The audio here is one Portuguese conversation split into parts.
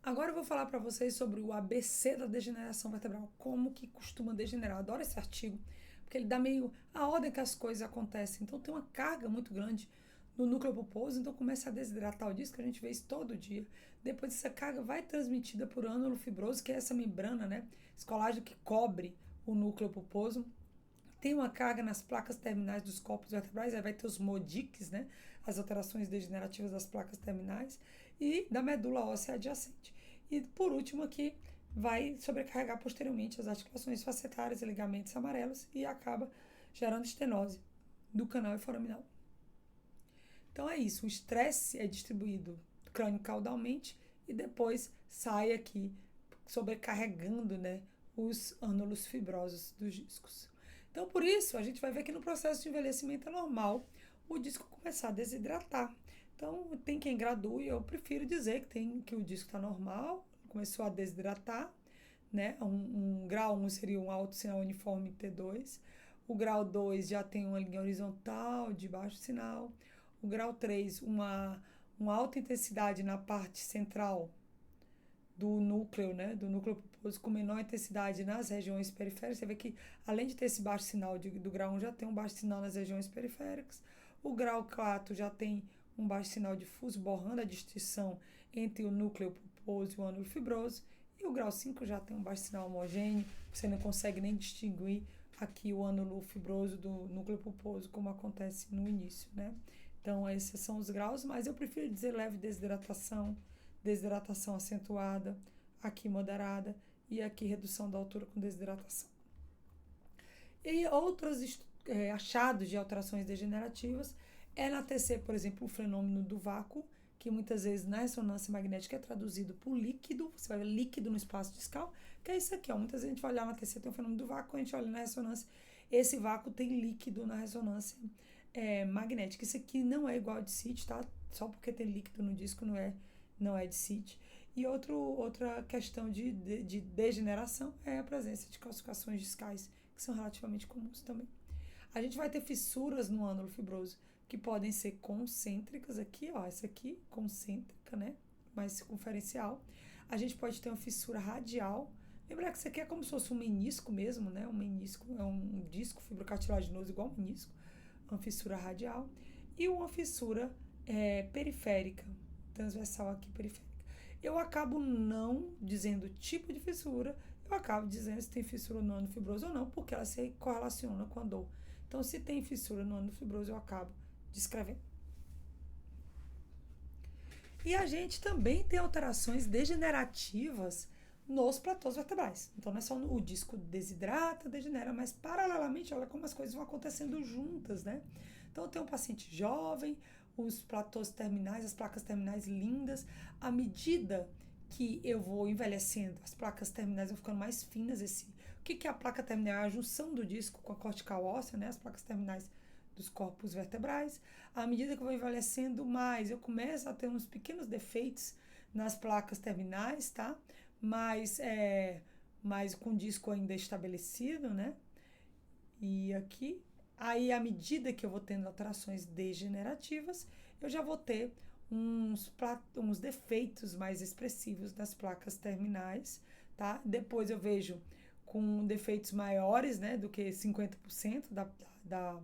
Agora eu vou falar para vocês sobre o ABC da degeneração vertebral, como que costuma degenerar. Adoro esse artigo, porque ele dá meio a ordem que as coisas acontecem. Então tem uma carga muito grande no núcleo pulposo, então começa a desidratar o disco, a gente vê isso todo dia. Depois essa carga vai transmitida por ânulo fibroso, que é essa membrana, né, esse colágeno que cobre o núcleo pulposo. Tem uma carga nas placas terminais dos corpos vertebrais, aí vai ter os modiques, né, as alterações degenerativas das placas terminais, e da medula óssea adjacente. E por último aqui, vai sobrecarregar posteriormente as articulações facetárias e ligamentos amarelos e acaba gerando estenose do canal foraminal. Então é isso, o estresse é distribuído crânio-caudalmente e depois sai aqui sobrecarregando, né, os ânulos fibrosos dos discos. Então por isso a gente vai ver que no processo de envelhecimento é normal o disco começar a desidratar. Então tem quem gradue, eu prefiro dizer que o disco está normal, começou a desidratar, né? Um grau 1 seria um alto sinal uniforme T2. O grau 2 já tem uma linha horizontal de baixo sinal. O grau 3, uma alta intensidade na parte central do núcleo, né, do núcleo pulposo, com menor intensidade nas regiões periféricas. Você vê que, além de ter esse baixo sinal do grau 1, já tem um baixo sinal nas regiões periféricas. O grau 4 já tem um baixo sinal difuso, borrando a distinção entre o núcleo pulposo e o ânulo fibroso. E o grau 5 já tem um baixo sinal homogêneo, você não consegue nem distinguir aqui o ânulo fibroso do núcleo pulposo, como acontece no início, né? Então, esses são os graus, mas eu prefiro dizer leve desidratação, desidratação acentuada, aqui moderada e aqui redução da altura com desidratação. E outros achados de alterações degenerativas é na TC, por exemplo, o fenômeno do vácuo, que muitas vezes na ressonância magnética é traduzido por líquido, você vai ver líquido no espaço discal, que é isso aqui, ó. Muitas vezes a gente vai olhar na TC, tem o fenômeno do vácuo, a gente olha na ressonância, esse vácuo tem líquido na ressonância magnética. Isso aqui não é igual de CIT, tá? Só porque tem líquido no disco não é de CIT. E outra questão de degeneração é a presença de calcificações discais, que são relativamente comuns também. A gente vai ter fissuras no ânulo fibroso, que podem ser concêntricas aqui, ó, essa aqui, concêntrica, né, mais circunferencial. A gente pode ter uma fissura radial. Lembrar que isso aqui é como se fosse um menisco mesmo, né, um menisco é um disco fibrocartilaginoso igual um menisco, uma fissura radial. E uma fissura periférica, transversal aqui periférica. Eu acabo não dizendo o tipo de fissura, eu acabo dizendo se tem fissura no ânulo fibroso ou não, porque ela se correlaciona com a dor. Então, se tem fissura no ânulo fibroso, eu acabo descrevendo. E a gente também tem alterações degenerativas nos platôs vertebrais. Então, não é só o disco desidrata, degenera, mas paralelamente, olha como as coisas vão acontecendo juntas, né? Então, eu tenho um paciente jovem, os platôs terminais, as placas terminais lindas. À medida que eu vou envelhecendo, as placas terminais vão ficando mais finas. O que é a placa terminal? É a junção do disco com a cortical óssea, né? As placas terminais dos corpos vertebrais. À medida que eu vou envelhecendo mais, eu começo a ter uns pequenos defeitos nas placas terminais, tá? Mas com disco ainda estabelecido, né? E aqui, aí à medida que eu vou tendo alterações degenerativas, eu já vou ter uns defeitos mais expressivos nas placas terminais, tá? Depois eu vejo com defeitos maiores, né, do que 50% da,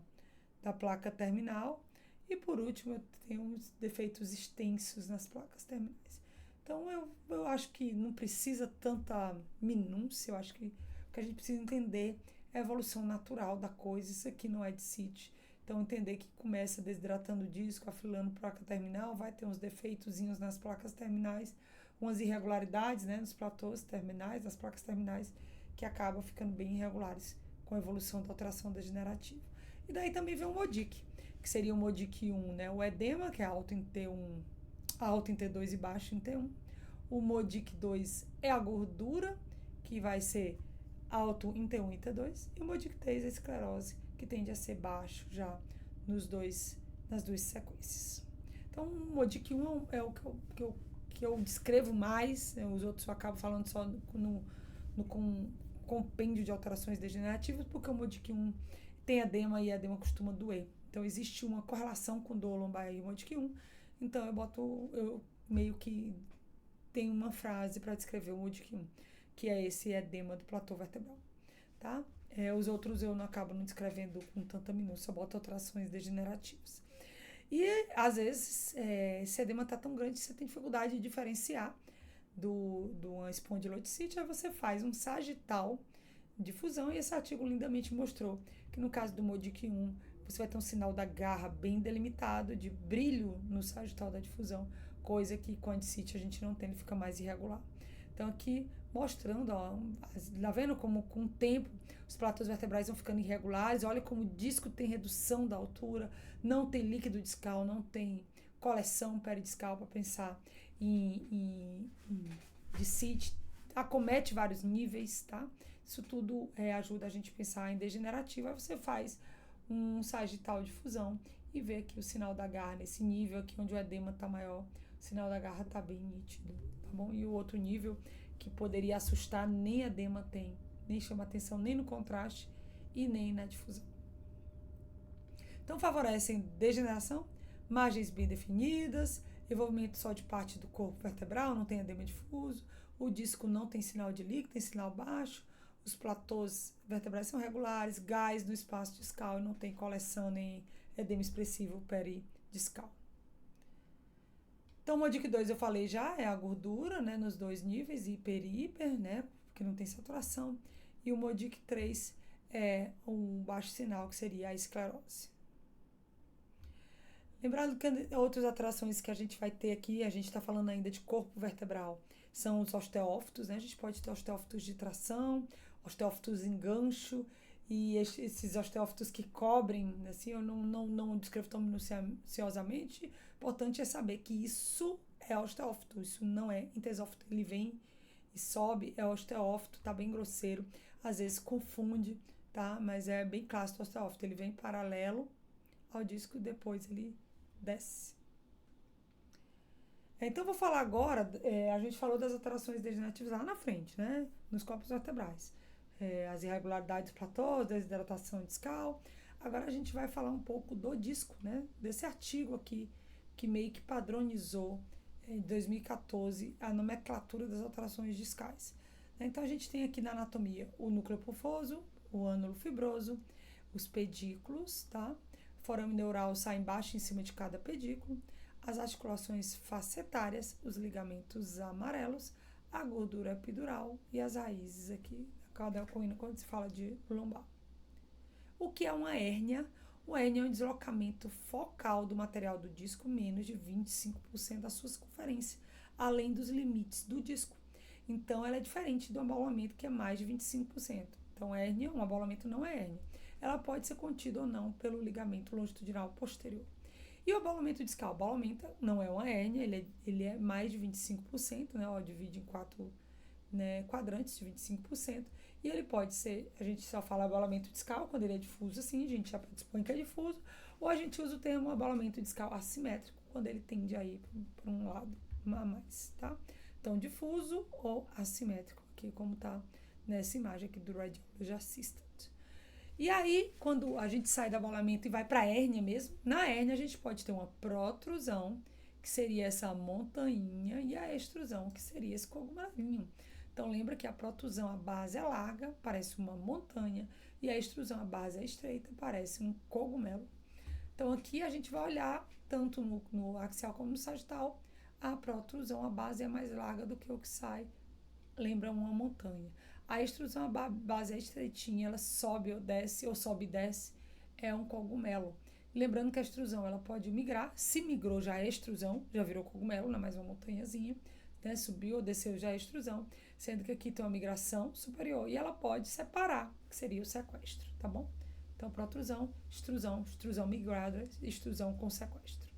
da placa terminal. E por último, eu tenho uns defeitos extensos nas placas terminais. Então, eu acho que não precisa tanta minúcia, eu acho que o que a gente precisa entender é a evolução natural da coisa. Isso aqui não é de CIT. Então, entender que começa desidratando o disco, afilando placa terminal, vai ter uns defeitozinhos nas placas terminais, umas irregularidades, né, nos platôs terminais, nas placas terminais, que acabam ficando bem irregulares com a evolução da alteração degenerativa. E daí também vem o MODIC, que seria o MODIC 1, né? O edema, que é alto em T1, alto em T2 e baixo em T1. O MODIC 2 é a gordura, que vai ser alto em T1 e T2. E o MODIC 3 é a esclerose, que tende a ser baixo já nas duas sequências. Então, o MODIC 1 é o que eu descrevo mais, né? Os outros eu acabo falando só no compêndio de alterações degenerativas, porque o MODIC 1 tem edema e edema costuma doer. Então, existe uma correlação com dor lombar e MODIC 1. Então, eu meio que tem uma frase para descrever o MODIC 1, que é esse edema do platô vertebral, tá? Os outros eu não acabo não descrevendo com tanta minúcia, eu boto alterações degenerativas. E, às vezes, esse edema está tão grande que você tem dificuldade de diferenciar do uma espondiloticite, aí você faz um sagital de fusão, e esse artigo lindamente mostrou que no caso do MODIC 1, você vai ter um sinal da garra bem delimitado, de brilho no sagital da difusão, coisa que com a endicite a gente não tem, ele fica mais irregular. Então aqui mostrando, ó, tá vendo como com o tempo os platôs vertebrais vão ficando irregulares, olha como o disco tem redução da altura, não tem líquido discal, não tem coleção peridiscal para pensar em discite, acomete vários níveis, tá? Isso tudo ajuda a gente a pensar em degenerativa. Aí você faz um sagital de fusão e vê que o sinal da garra nesse nível aqui onde o edema está maior, o sinal da garra está bem nítido, tá bom? E o outro nível que poderia assustar, nem edema tem, nem chama atenção nem no contraste e nem na difusão. Então favorecem degeneração, margens bem definidas, envolvimento só de parte do corpo vertebral, não tem edema difuso, o disco não tem sinal de líquido, tem sinal baixo, os platôs vertebrais são regulares, gás no espaço discal e não tem coleção nem edema expressivo peridiscal. Então, o MODIC 2 eu falei já, é a gordura, né, nos dois níveis, hiper e hiper, né, porque não tem saturação. E o MODIC 3 é um baixo sinal, que seria a esclerose. Lembrando que outras alterações que a gente vai ter aqui, a gente está falando ainda de corpo vertebral, são os osteófitos, né? A gente pode ter osteófitos de tração, osteófitos em gancho, e esses osteófitos que cobrem, assim, eu não descrevo tão minuciosamente. O importante é saber que isso é osteófito, isso não é intesófito. Ele vem e sobe, é osteófito, tá bem grosseiro, às vezes confunde, tá? Mas é bem clássico o osteófito, ele vem paralelo ao disco e depois ele desce. Então, vou falar agora, a gente falou das alterações degenerativas lá na frente, né? Nos corpos vertebrais. As irregularidades platôs, desidratação discal. Agora a gente vai falar um pouco do disco, né? Desse artigo aqui, que meio que padronizou, em 2014, a nomenclatura das alterações discais. Então, a gente tem aqui na anatomia o núcleo pufoso, o ânulo fibroso, os pedículos, tá? O forame neural sai embaixo e em cima de cada pedículo, as articulações facetárias, os ligamentos amarelos, a gordura epidural e as raízes aqui, a caudal coína, quando se fala de lombar. O que é uma hérnia? Uma hérnia é um deslocamento focal do material do disco menos de 25% da sua circunferência, além dos limites do disco. Então, ela é diferente do abalamento, que é mais de 25%. Então, hérnia, um abalamento não é hérnia. Ela pode ser contida ou não pelo ligamento longitudinal posterior. E o abalamento discal? O abalamento não é uma hérnia, ele é mais de 25%, né? Divide em 4 quadrantes de 25%. E ele pode ser, a gente só fala abalamento discal quando ele é difuso, assim, a gente já predispõe que é difuso, ou a gente usa o termo abalamento discal assimétrico, quando ele tende a ir para um lado a mais, tá? Então, difuso ou assimétrico, aqui como tá nessa imagem aqui do Radiology Assistant. E aí, quando a gente sai do abalamento e vai para a hérnia mesmo, na hérnia a gente pode ter uma protrusão, que seria essa montanha, e a extrusão, que seria esse cogumelinho. Então, lembra que a protrusão, a base é larga, parece uma montanha, e a extrusão, a base é estreita, parece um cogumelo. Então, aqui a gente vai olhar, tanto no axial como no sagital, a protrusão, a base é mais larga do que o que sai, lembra uma montanha. A extrusão, a base é estreitinha, ela sobe ou sobe e desce, é um cogumelo. Lembrando que a extrusão, ela pode migrar, se migrou já é extrusão, já virou cogumelo, não é mais uma montanhazinha, né? Subiu ou desceu já é extrusão, sendo que aqui tem uma migração superior e ela pode separar, que seria o sequestro, tá bom? Então, protrusão, extrusão migrada, extrusão com sequestro.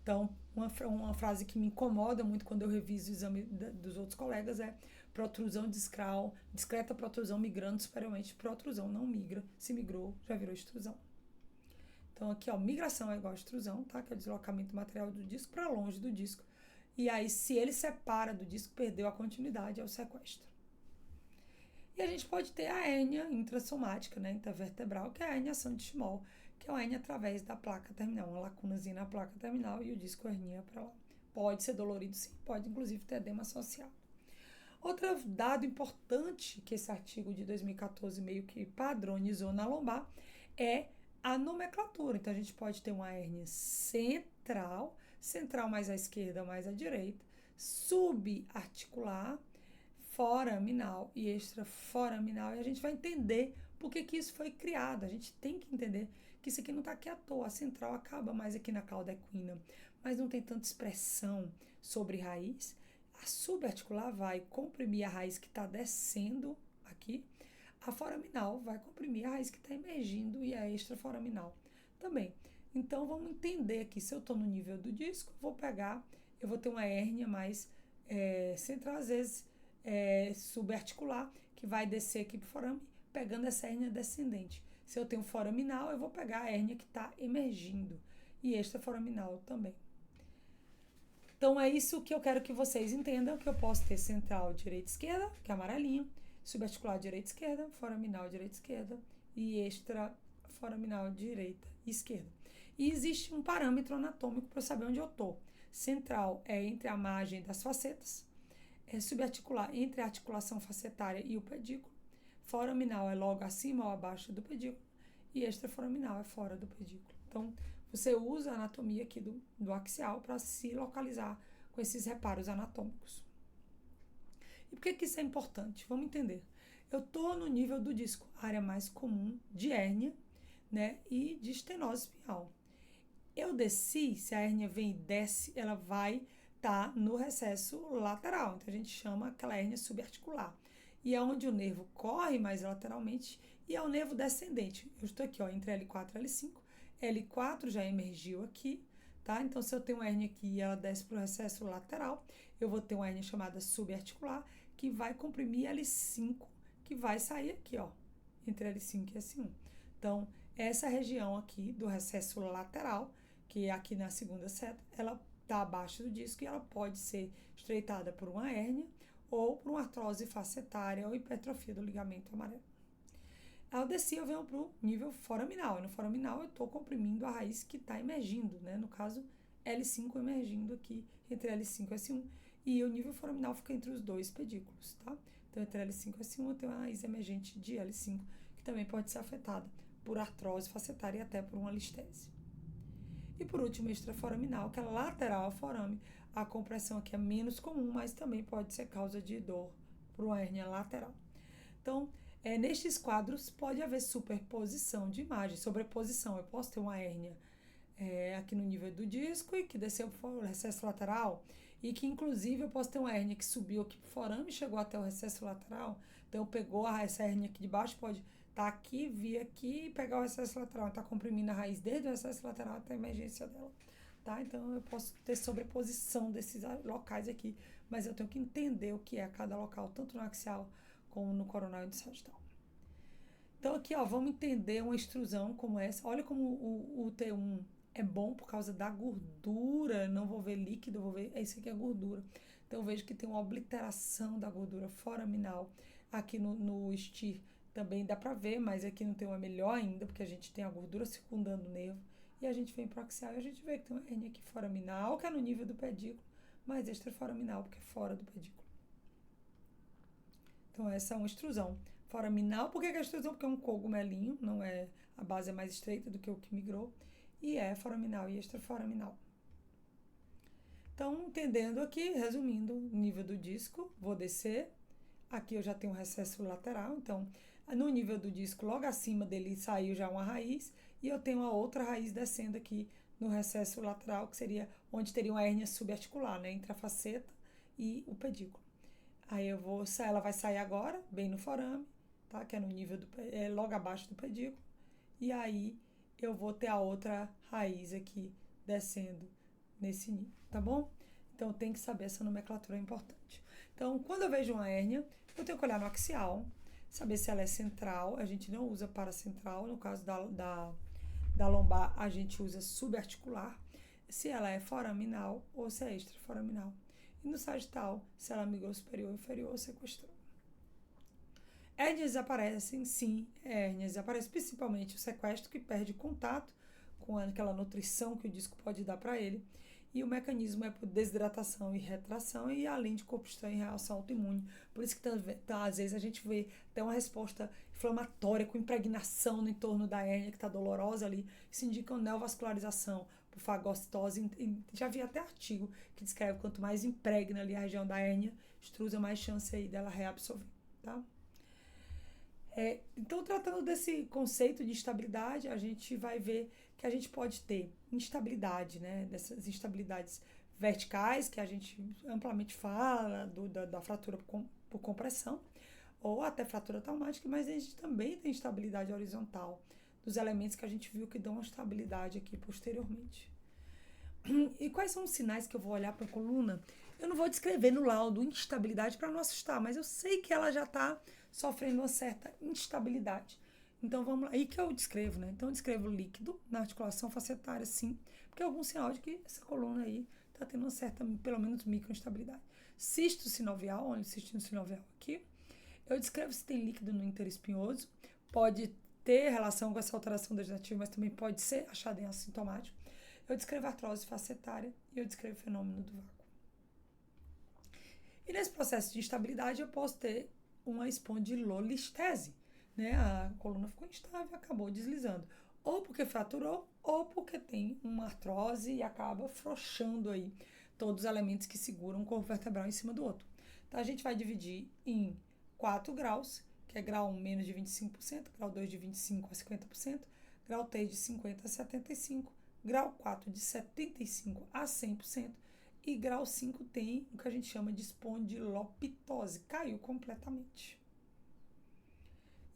Então, uma frase que me incomoda muito quando eu reviso o exame dos outros colegas é protrusão discal, discreta protrusão migrando superiormente. Protrusão não migra, se migrou, já virou extrusão. Então, aqui, ó, migração é igual a extrusão, tá? Que é o deslocamento do material do disco para longe do disco. E aí, se ele separa do disco, perdeu a continuidade, é o sequestro. E a gente pode ter a hérnia intrassomática, né, intervertebral, que é a herniação de Schmoll, que é uma hérnia através da placa terminal, uma lacunazinha na placa terminal e o disco hernia para lá. Pode ser dolorido, sim, pode inclusive ter edema associado. Outro dado importante que esse artigo de 2014 meio que padronizou na lombar é a nomenclatura. Então, a gente pode ter uma hérnia central, central mais à esquerda, mais à direita, subarticular, foraminal e extraforaminal. E a gente vai entender por que isso foi criado. A gente tem que entender que isso aqui não está aqui à toa. A central acaba mais aqui na cauda equina, mas não tem tanta expressão sobre raiz. A subarticular vai comprimir a raiz que está descendo aqui. A foraminal vai comprimir a raiz que está emergindo e a extraforaminal também. Então, vamos entender aqui, se eu estou no nível do disco, eu vou ter uma hérnia mais central, às vezes subarticular, que vai descer aqui para o forame, pegando essa hérnia descendente. Se eu tenho foraminal, eu vou pegar a hérnia que está emergindo e extraforaminal também. Então, é isso que eu quero que vocês entendam, que eu posso ter central direita e esquerda, que é amarelinho, subarticular direita e esquerda, foraminal direita e esquerda e extraforaminal direita e esquerda. E existe um parâmetro anatômico para eu saber onde eu estou. Central é entre a margem das facetas, subarticular entre a articulação facetária e o pedículo, foraminal é logo acima ou abaixo do pedículo e extraforaminal é fora do pedículo. Então, você usa a anatomia aqui do axial para se localizar com esses reparos anatômicos. E por que isso é importante? Vamos entender. Eu estou no nível do disco, área mais comum de hérnia, né, e de estenose espinhal. Eu desci, se a hérnia vem e desce, ela vai estar no recesso lateral. Então, a gente chama aquela hérnia subarticular. E é onde o nervo corre mais lateralmente e é o nervo descendente. Eu estou aqui, ó, entre L4 e L5. L4 já emergiu aqui, tá? Então, se eu tenho uma hérnia aqui e ela desce para o recesso lateral, eu vou ter uma hérnia chamada subarticular, que vai comprimir L5, que vai sair aqui, ó, entre L5 e S1. Então, essa região aqui do recesso lateral, que é aqui na segunda seta, ela está abaixo do disco e ela pode ser estreitada por uma hérnia ou por uma artrose facetária ou hipertrofia do ligamento amarelo. Ao descer, eu venho para o nível foraminal. No foraminal, eu estou comprimindo a raiz que está emergindo, né? No caso, L5 emergindo aqui entre L5 e S1. E o nível foraminal fica entre os dois pedículos, tá? Então, entre L5 e S1, eu tenho uma raiz emergente de L5, que também pode ser afetada por artrose facetária e até por uma listese. E por último, extraforaminal, que é lateral ao forame. A compressão aqui é menos comum, mas também pode ser causa de dor por uma hérnia lateral. Então, nestes quadros pode haver superposição de imagem, sobreposição. Eu posso ter uma hérnia aqui no nível do disco e que desceu para o recesso lateral e que inclusive eu posso ter uma hérnia que subiu aqui para o forame e chegou até o recesso lateral. Então, pegou essa hérnia aqui de baixo, pode estar aqui, vir aqui e pegar o recesso lateral. Está comprimindo a raiz desde o recesso lateral até a emergência dela. Tá? Então, eu posso ter sobreposição desses locais aqui, mas eu tenho que entender o que é cada local, tanto no axial como no coronal e no sagital. Então, aqui, ó, vamos entender uma extrusão como essa. Olha como o T1 é bom por causa da gordura. Não vou ver líquido, vou ver... Isso aqui é gordura. Então, eu vejo que tem uma obliteração da gordura foraminal. Aqui no STIR também dá pra ver, mas aqui no T1 é melhor ainda, porque a gente tem a gordura circundando o nervo. E a gente vem pro axial e a gente vê que tem uma hérnia aqui foraminal, que é no nível do pedículo, mas extraforaminal, porque é fora do pedículo. Então, essa é uma extrusão. Foraminal, por que é extrusão? Porque é um cogumelinho, não é, a base é mais estreita do que o que migrou, e é foraminal e extraforaminal. Então, entendendo aqui, resumindo, nível do disco, vou descer, aqui eu já tenho um recesso lateral, então, no nível do disco, logo acima dele saiu já uma raiz, e eu tenho a outra raiz descendo aqui no recesso lateral, que seria onde teria uma hérnia subarticular, né, entre a faceta e o pedículo. Aí ela vai sair agora, bem no forame, tá? Que é no nível logo abaixo do pedículo. E aí eu vou ter a outra raiz aqui descendo nesse nível, tá bom? Então tem que saber, essa nomenclatura é importante. Então, quando eu vejo uma hérnia, eu tenho que olhar no axial, saber se ela é central. A gente não usa paracentral, no caso da lombar, a gente usa subarticular. Se ela é foraminal ou se é extraforaminal. E no sagital, se ela migrou superior, inferior ou sequestrou. Hérnias aparecem, sim, hérnias aparecem principalmente o sequestro, que perde contato com aquela nutrição que o disco pode dar para ele. E o mecanismo é por desidratação e retração, e além de corpo estranho e reação autoimune. Por isso que às vezes a gente vê até uma resposta inflamatória com impregnação no entorno da hérnia, que está dolorosa ali. Isso indica neovascularização por fagocitose. Já vi até artigo que descreve quanto mais impregna ali a região da hérnia extrusa, mais chance aí dela reabsorver, tá? Então, tratando desse conceito de instabilidade, a gente vai ver que a gente pode ter instabilidade, né? Dessas instabilidades verticais, que a gente amplamente fala, da fratura por compressão, ou até fratura traumática, mas a gente também tem instabilidade horizontal, dos elementos que a gente viu que dão estabilidade aqui posteriormente. E quais são os sinais que eu vou olhar para a coluna? Eu não vou descrever no laudo instabilidade para não assustar, mas eu sei que ela já está sofrendo uma certa instabilidade. Então vamos lá, aí que eu descrevo, né? Então eu descrevo líquido na articulação facetária, sim, porque é algum sinal de que essa coluna aí está tendo uma certa, pelo menos, microinstabilidade. Cisto sinovial, olha o cistinho sinovial aqui. Eu descrevo se tem líquido no interespinhoso, pode ter relação com essa alteração degenerativa, mas também pode ser achado em assintomático. Eu descrevo artrose facetária e eu descrevo o fenômeno do vácuo. E nesse processo de instabilidade eu posso ter uma espondilolistese, né? A coluna ficou instável e acabou deslizando. Ou porque fraturou, ou porque tem uma artrose e acaba frouxando aí todos os elementos que seguram o corpo vertebral em cima do outro. Então a gente vai dividir em 4 graus, que é grau 1 menos de 25%, grau 2 de 25% a 50%, grau 3 de 50% a 75%, grau 4 de 75% a 100%, e grau 5 tem o que a gente chama de espondilopitose, caiu completamente.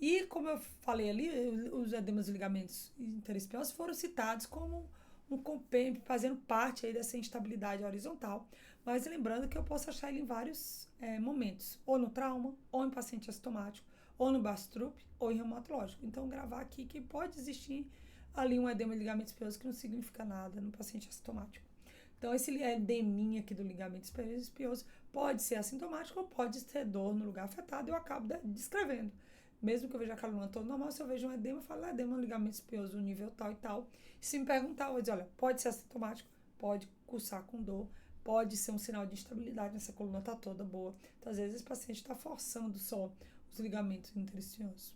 E como eu falei ali, os edemas e ligamentos interespinhosos foram citados como um compêndio, fazendo parte aí dessa instabilidade horizontal, mas lembrando que eu posso achar ele em vários momentos, ou no trauma, ou em paciente assintomático, ou no Baastrup, ou em reumatológico. Então, gravar aqui que pode existir ali um edema de ligamento espinhoso que não significa nada no paciente assintomático. Então, esse edeminha aqui do ligamento espinhoso pode ser assintomático ou pode ter dor no lugar afetado, eu acabo descrevendo. Mesmo que eu veja a coluna toda normal, se eu vejo um edema, eu falo, edema no ligamento espinhoso no nível tal e tal. E se me perguntar, eu vou dizer, olha, pode ser assintomático, pode cursar com dor, pode ser um sinal de instabilidade, essa coluna tá toda boa. Então, às vezes, esse paciente está forçando só os ligamentos interespinhosos.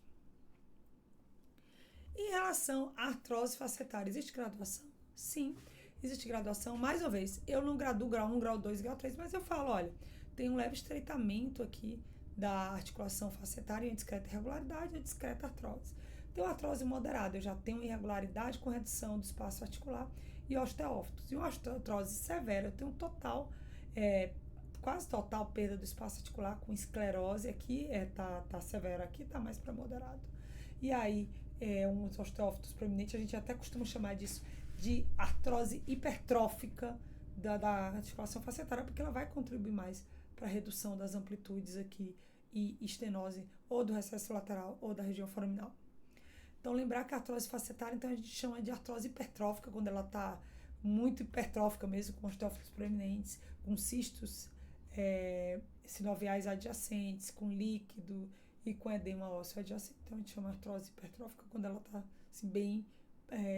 Em relação à artrose facetária, existe graduação? Sim, existe graduação. Mais uma vez, eu não graduo grau 1, grau 2, grau 3, mas eu falo, olha, tem um leve estreitamento aqui da articulação facetária em discreta irregularidade e discreta artrose. Tem uma artrose moderada, eu já tenho irregularidade com redução do espaço articular e osteófitos. E uma artrose severa, eu tenho total, quase total perda do espaço articular com esclerose aqui, tá severa aqui, tá mais para moderado. E aí, uns osteófitos proeminentes, a gente até costuma chamar disso de artrose hipertrófica da articulação facetária, porque ela vai contribuir mais para a redução das amplitudes aqui e estenose ou do recesso lateral ou da região foraminal. Então, lembrar que a artrose facetária, então a gente chama de artrose hipertrófica, quando ela está muito hipertrófica mesmo, com osteófitos proeminentes, com cistos sinoviais adjacentes, com líquido e com edema ósseo adjacente. Então, a gente chama de artrose hipertrófica quando ela está assim, bem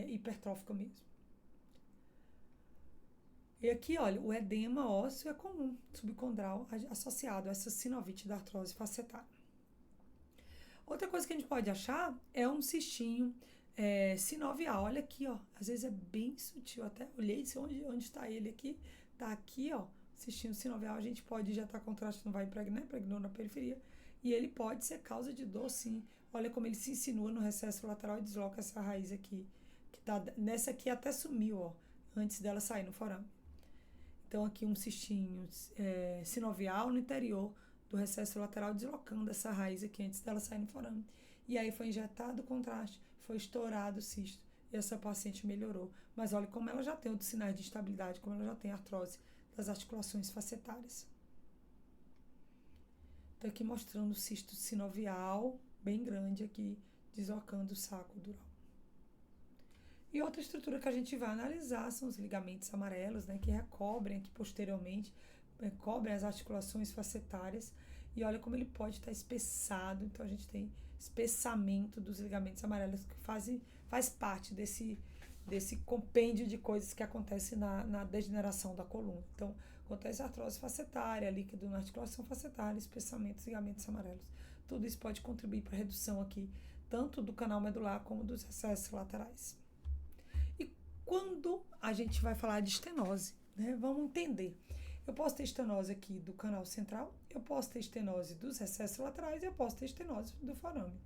hipertrófica mesmo. E aqui, olha, o edema ósseo é comum, subcondral, associado a essa sinovite da artrose facetária. Outra coisa que a gente pode achar é um cistinho sinovial. Olha aqui, ó, às vezes é bem sutil, até olhei onde está ele aqui, tá aqui, ó, cistinho sinovial, a gente pode já estar contraste, não vai impregnar, impregnou na periferia, e ele pode ser causa de dor, sim. Olha como ele se insinua no recesso lateral e desloca essa raiz aqui, que tá, nessa aqui até sumiu, ó, antes dela sair no forame. Então, aqui um cistinho sinovial no interior do recesso lateral, deslocando essa raiz aqui antes dela sair no forame. E aí foi injetado o contraste, foi estourado o cisto, e essa paciente melhorou. Mas olha como ela já tem outros sinais de instabilidade, como ela já tem artrose das articulações facetárias. Então, aqui mostrando o cisto sinovial, bem grande aqui, deslocando o saco dural. E outra estrutura que a gente vai analisar são os ligamentos amarelos, né, que recobrem aqui posteriormente, cobrem as articulações facetárias, e olha como ele pode estar espessado. Então a gente tem espessamento dos ligamentos amarelos, que faz parte desse compêndio de coisas que acontecem na degeneração da coluna. Então, acontece artrose facetária, líquido na articulação facetária, espessamentos e ligamentos amarelos. Tudo isso pode contribuir para a redução aqui, tanto do canal medular como dos recessos laterais. E quando a gente vai falar de estenose, né? Vamos entender. Eu posso ter estenose aqui do canal central, eu posso ter estenose dos recessos laterais e eu posso ter estenose do forame.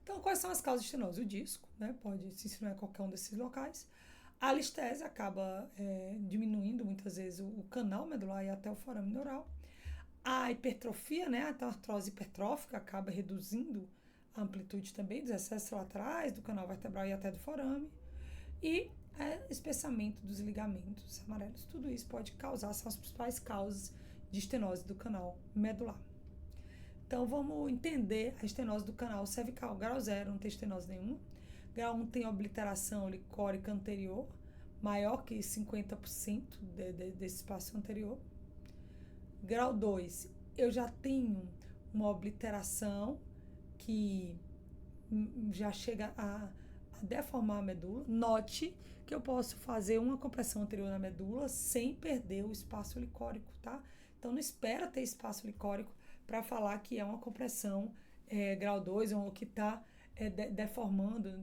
Então, quais são as causas de estenose? O disco, né? Pode se insinuar em qualquer um desses locais. A listese acaba diminuindo muitas vezes o canal medular e até o forame neural. A hipertrofia, né? A artrose hipertrófica acaba reduzindo a amplitude também dos recessos laterais, do canal vertebral e até do forame. E espessamento dos ligamentos amarelos. Tudo isso pode causar, são as principais causas de estenose do canal medular. Então, vamos entender a estenose do canal cervical. Grau 0 não tem estenose nenhuma. Grau 1 tem obliteração licórica anterior, maior que 50% desse espaço anterior. Grau 2, eu já tenho uma obliteração que já chega a deformar a medula. Note que eu posso fazer uma compressão anterior na medula sem perder o espaço licórico, tá? Então, não espera ter espaço licórico para falar que é uma compressão grau 2 ou que está deformando,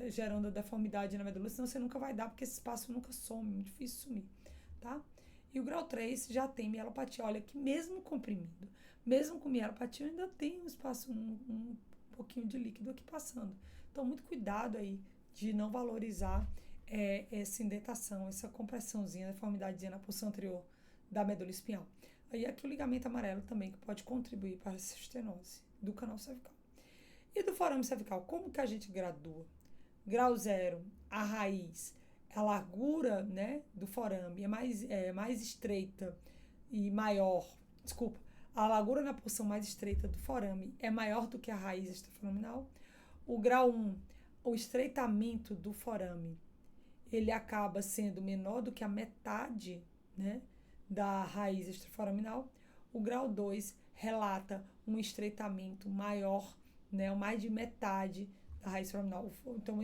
gerando a deformidade na medula, senão você nunca vai dar, porque esse espaço nunca some, muito difícil sumir, tá? E o grau 3 já tem mielopatia. Olha que mesmo comprimido, mesmo com mielopatia, ainda tem um espaço, um pouquinho de líquido aqui passando. Então, muito cuidado aí de não valorizar essa indentação, essa compressãozinha, deformidadezinha na porção anterior da medula espinhal. Aí aqui o ligamento amarelo também, que pode contribuir para essa estenose do canal cervical. E do forame cervical, como que a gente gradua? Grau 0, a raiz, a largura, né, do forame é mais estreita e maior, a largura na porção mais estreita do forame é maior do que a raiz extraforaminal. O grau 1, o estreitamento do forame, ele acaba sendo menor do que a metade, né, da raiz extraforaminal. O grau 2 relata um estreitamento maior, né, mais de metade da raiz foraminal. Então,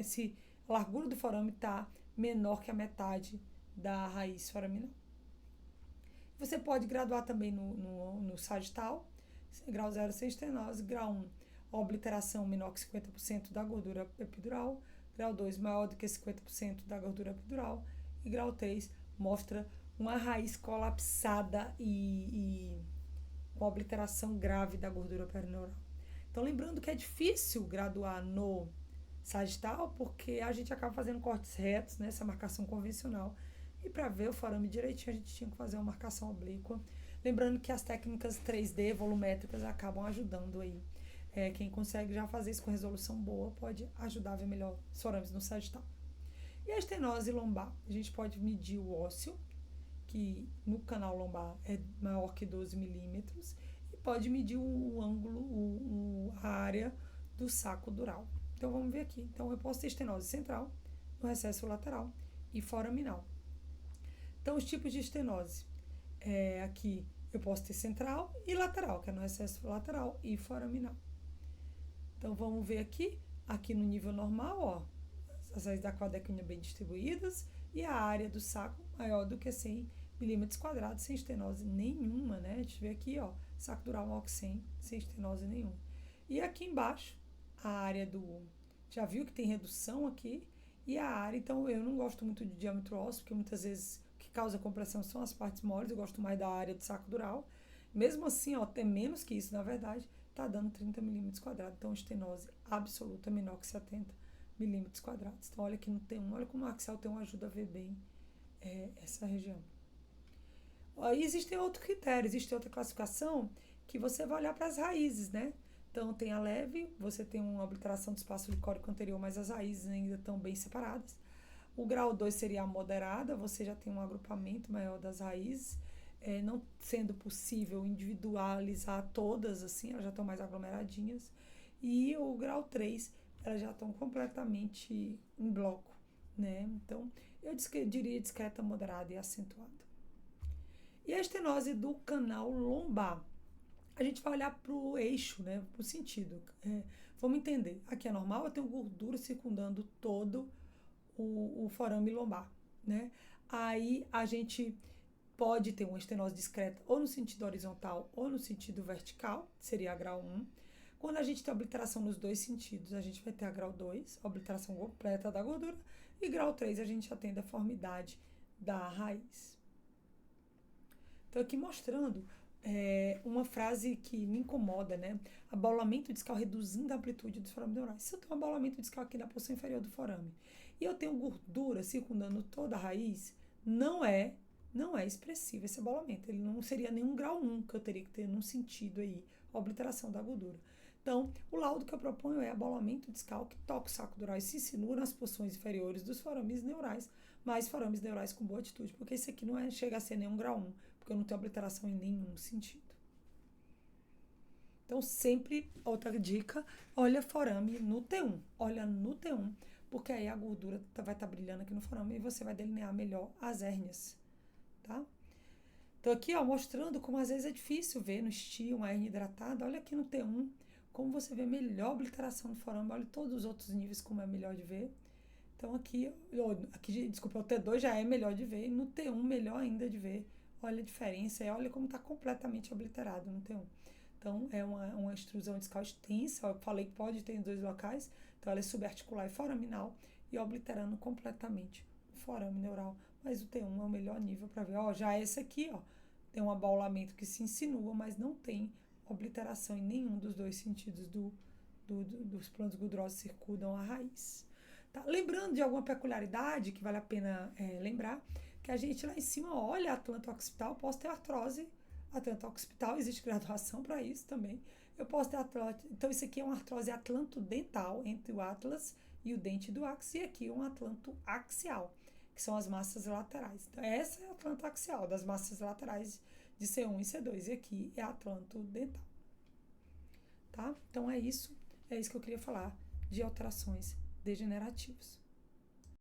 a largura do forame está menor que a metade da raiz foraminal. Você pode graduar também no sagital, grau 0 sem estenose, grau 1, obliteração menor que 50% da gordura epidural, grau 2 maior do que 50% da gordura epidural e grau 3 mostra uma raiz colapsada e com obliteração grave da gordura perineural. Então, lembrando que é difícil graduar no sagital, porque a gente acaba fazendo cortes retos, né, essa marcação convencional. E para ver o forame direitinho, a gente tinha que fazer uma marcação oblíqua. Lembrando que as técnicas 3D volumétricas acabam ajudando aí. Quem consegue já fazer isso com resolução boa pode ajudar a ver melhor os forames no sagital. E a estenose lombar? A gente pode medir o ósseo, que no canal lombar é maior que 12 milímetros, e pode medir o ângulo, a área do saco dural. Então, vamos ver aqui. Então, eu posso ter estenose central, no recesso lateral e foraminal. Então, os tipos de estenose. Aqui, eu posso ter central e lateral, que é no recesso lateral e foraminal. Então, vamos ver aqui no nível normal, ó, as raízes da quadrícula bem distribuídas e a área do saco maior do que 100 milímetros quadrados, sem estenose nenhuma, né? A gente vê aqui, ó, saco dural maior que 100, sem estenose nenhuma. E aqui embaixo, a área já viu que tem redução aqui, e a área, então eu não gosto muito de diâmetro ósseo, porque muitas vezes o que causa compressão são as partes moles, eu gosto mais da área do saco dural. Mesmo assim, ó, tem menos que isso, na verdade, tá dando 30 milímetros quadrados, então estenose absoluta menor que 70 milímetros quadrados. Então, olha que não tem olha como o axial tem ajuda a ver bem essa região. E existem outros critérios, existe outra classificação que você vai olhar para as raízes, né? Então, tem a leve, você tem uma obliteração do espaço licórico anterior, mas as raízes ainda estão bem separadas. O grau 2 seria a moderada, você já tem um agrupamento maior das raízes, não sendo possível individualizar todas, assim, elas já estão mais aglomeradinhas. E o grau 3, elas já estão completamente em bloco, né? Então, eu diria discreta, moderada e acentuada. E a estenose do canal lombar? A gente vai olhar para o eixo, né? Para o sentido. Vamos entender. Aqui é normal, eu tenho gordura circundando todo o forame lombar, né? Aí a gente pode ter uma estenose discreta ou no sentido horizontal ou no sentido vertical, seria a grau 1. Quando a gente tem obliteração nos dois sentidos, a gente vai ter a grau 2, obliteração completa da gordura, e grau 3 a gente já tem deformidade da raiz. Então, aqui mostrando uma frase que me incomoda, né? Abaulamento discal reduzindo a amplitude dos forames neurais. Se eu tenho um abaulamento discal aqui na porção inferior do forame e eu tenho gordura circundando toda a raiz, não é expressivo esse abaulamento. Ele não seria nenhum grau 1 que eu teria que ter num sentido aí, a obliteração da gordura. Então, o laudo que eu proponho é abaulamento discal que toca o saco dural e se insinua nas porções inferiores dos forames neurais, mas forames neurais com boa atitude, porque esse aqui não chega a ser nenhum grau 1, porque eu não tenho obliteração em nenhum sentido. Então, sempre, outra dica, olha forame no T1. Olha no T1, porque aí a gordura vai estar brilhando aqui no forame e você vai delinear melhor as hérnias, tá? Então, aqui, ó, mostrando como às vezes é difícil ver no estio uma hérnia hidratada. Olha aqui no T1, como você vê melhor obliteração no forame. Olha todos os outros níveis como é melhor de ver. Então, aqui, desculpa, o T2 já é melhor de ver, e no T1 melhor ainda de ver. Olha a diferença, olha como está completamente obliterado no T1. Então, é uma extrusão discal extensa, eu falei que pode ter em dois locais, então ela é subarticular e foraminal, e obliterando completamente o forame neural, mas o T1 é o melhor nível para ver. Ó, já esse aqui, ó, tem um abaulamento que se insinua, mas não tem obliteração em nenhum dos dois sentidos dos planos gordurosos circundam a raiz. Tá? Lembrando de alguma peculiaridade que vale a pena lembrar, que a gente lá em cima olha a atlanta occipital, posso ter artrose atlanta occipital, existe graduação para isso também. Eu posso ter artrose, então isso aqui é uma artrose atlantodental entre o atlas e o dente do áxis, e aqui um atlanto axial, que são as massas laterais. Então essa é a atlanta axial das massas laterais de C1 e C2, e aqui é atlanto dental. Tá? Então é isso que eu queria falar de alterações degenerativas.